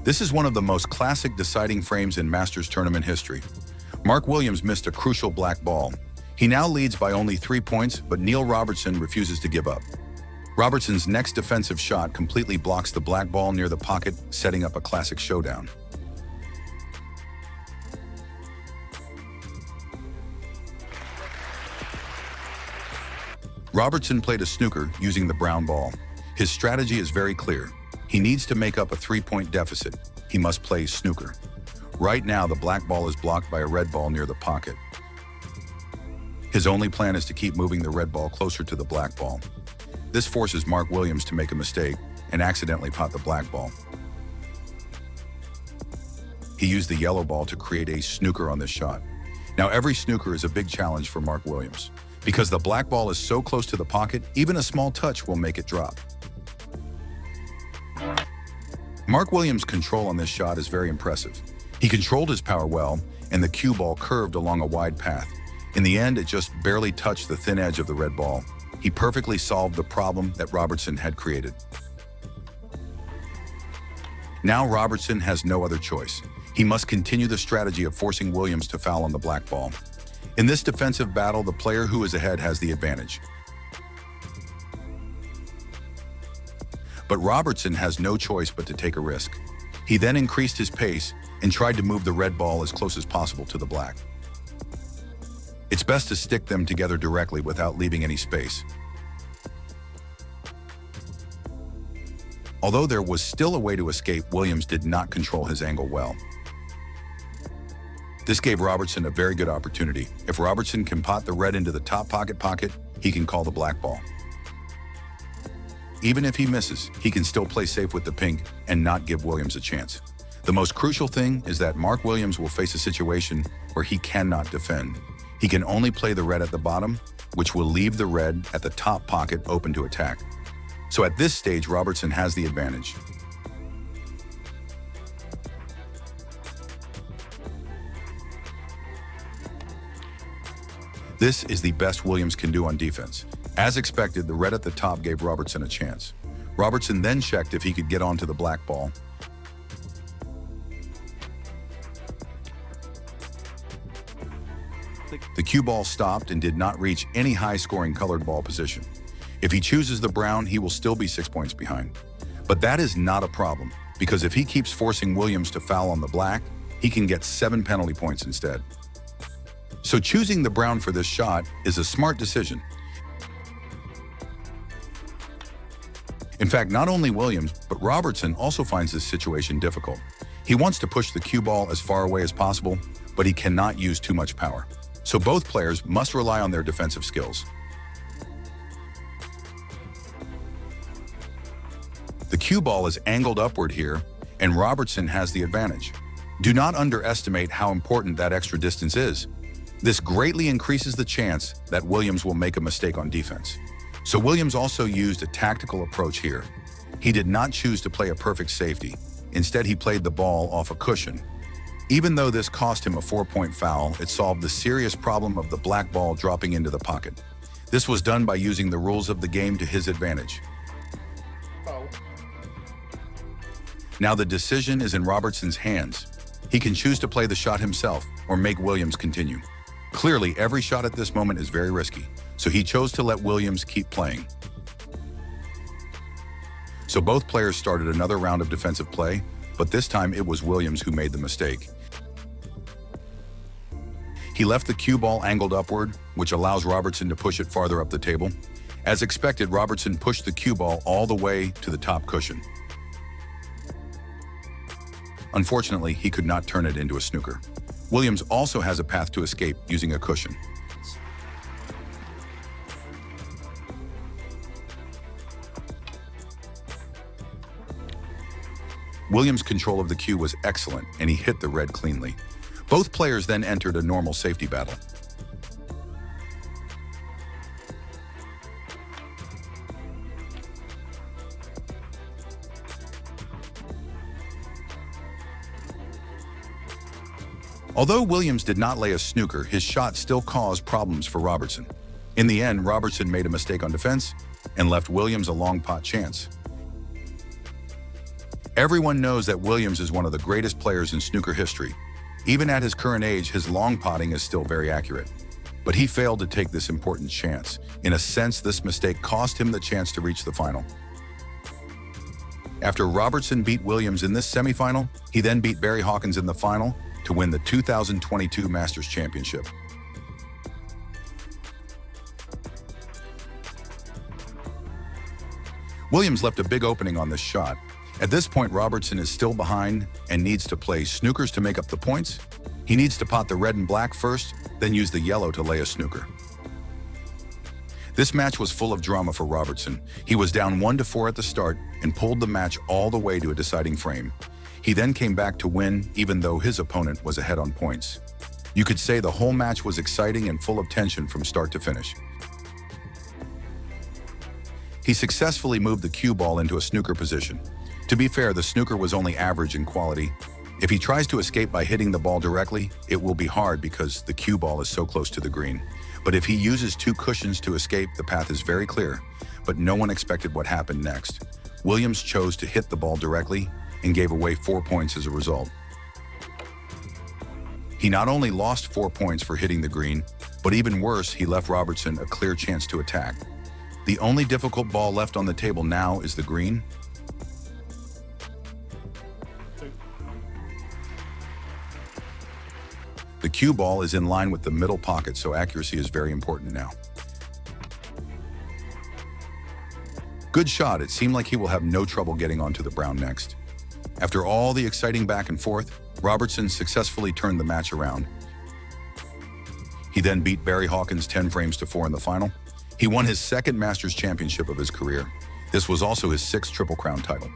This is one of the most classic deciding frames in Masters tournament history. Mark Williams missed a crucial black ball. He now leads by only 3 points, but Neil Robertson refuses to give up. Robertson's next defensive shot completely blocks the black ball near the pocket, setting up a classic showdown. Robertson played a snooker using the brown ball. His strategy is very clear. He needs to make up a 3-point deficit. He must play snooker. Right now, the black ball is blocked by a red ball near the pocket. His only plan is to keep moving the red ball closer to the black ball. This forces Mark Williams to make a mistake and accidentally pot the black ball. He used the yellow ball to create a snooker on this shot. Now, every snooker is a big challenge for Mark Williams. Because the black ball is so close to the pocket, even a small touch will make it drop. Mark Williams' control on this shot is very impressive. He controlled his power well, and the cue ball curved along a wide path. In the end, it just barely touched the thin edge of the red ball. He perfectly solved the problem that Robertson had created. Now Robertson has no other choice. He must continue the strategy of forcing Williams to foul on the black ball. In this defensive battle, the player who is ahead has the advantage. But Robertson has no choice but to take a risk. He then increased his pace and tried to move the red ball as close as possible to the black. It's best to stick them together directly without leaving any space. Although there was still a way to escape, Williams did not control his angle well. This gave Robertson a very good opportunity. If Robertson can pot the red into the top pocket, he can call the black ball. Even if he misses, he can still play safe with the pink and not give Williams a chance. The most crucial thing is that Mark Williams will face a situation where he cannot defend. He can only play the red at the bottom, which will leave the red at the top pocket open to attack. So at this stage, Robertson has the advantage. This is the best Williams can do on defense. As expected, the red at the top gave Robertson a chance. Robertson then checked if he could get onto the black ball. The cue ball stopped and did not reach any high-scoring colored ball position. If he chooses the brown, he will still be 6 points behind. But that is not a problem, because if he keeps forcing Williams to foul on the black, he can get 7 penalty points instead. So choosing the brown for this shot is a smart decision. In fact, not only Williams, but Robertson also finds this situation difficult. He wants to push the cue ball as far away as possible, but he cannot use too much power. So both players must rely on their defensive skills. The cue ball is angled upward here, and Robertson has the advantage. Do not underestimate how important that extra distance is. This greatly increases the chance that Williams will make a mistake on defense. So Williams also used a tactical approach here. He did not choose to play a perfect safety. Instead, he played the ball off a cushion. Even though this cost him a 4-point foul, it solved the serious problem of the black ball dropping into the pocket. This was done by using the rules of the game to his advantage. Now the decision is in Robertson's hands. He can choose to play the shot himself or make Williams continue. Clearly, every shot at this moment is very risky, so he chose to let Williams keep playing. So both players started another round of defensive play, but this time it was Williams who made the mistake. He left the cue ball angled upward, which allows Robertson to push it farther up the table. As expected, Robertson pushed the cue ball all the way to the top cushion. Unfortunately, he could not turn it into a snooker. Williams also has a path to escape using a cushion. Williams' control of the cue was excellent, and he hit the red cleanly. Both players then entered a normal safety battle. Although Williams did not lay a snooker, his shot still caused problems for Robertson. In the end, Robertson made a mistake on defense and left Williams a long pot chance. Everyone knows that Williams is one of the greatest players in snooker history. Even at his current age, his long potting is still very accurate. But he failed to take this important chance. In a sense, this mistake cost him the chance to reach the final. After Robertson beat Williams in this semifinal, he then beat Barry Hawkins in the final to win the 2022 Masters Championship. Williams left a big opening on this shot. At this point, Robertson is still behind and needs to play snookers to make up the points. He needs to pot the red and black first, then use the yellow to lay a snooker. This match was full of drama for Robertson. He was down 1-4 at the start and pulled the match all the way to a deciding frame. He then came back to win, even though his opponent was ahead on points. You could say the whole match was exciting and full of tension from start to finish. He successfully moved the cue ball into a snooker position. To be fair, the snooker was only average in quality. If he tries to escape by hitting the ball directly, it will be hard because the cue ball is so close to the green. But if he uses two cushions to escape, the path is very clear. But no one expected what happened next. Williams chose to hit the ball directly and gave away 4 points as a result. He not only lost 4 points for hitting the green, but even worse, he left Robertson a clear chance to attack. The only difficult ball left on the table now is the green. The cue ball is in line with the middle pocket, so accuracy is very important now. Good shot. It seemed like he will have no trouble getting onto the brown next. After all the exciting back and forth, Robertson successfully turned the match around. He then beat Barry Hawkins 10 frames to 4 in the final. He won his second Masters Championship of his career. This was also his 6th Triple Crown title.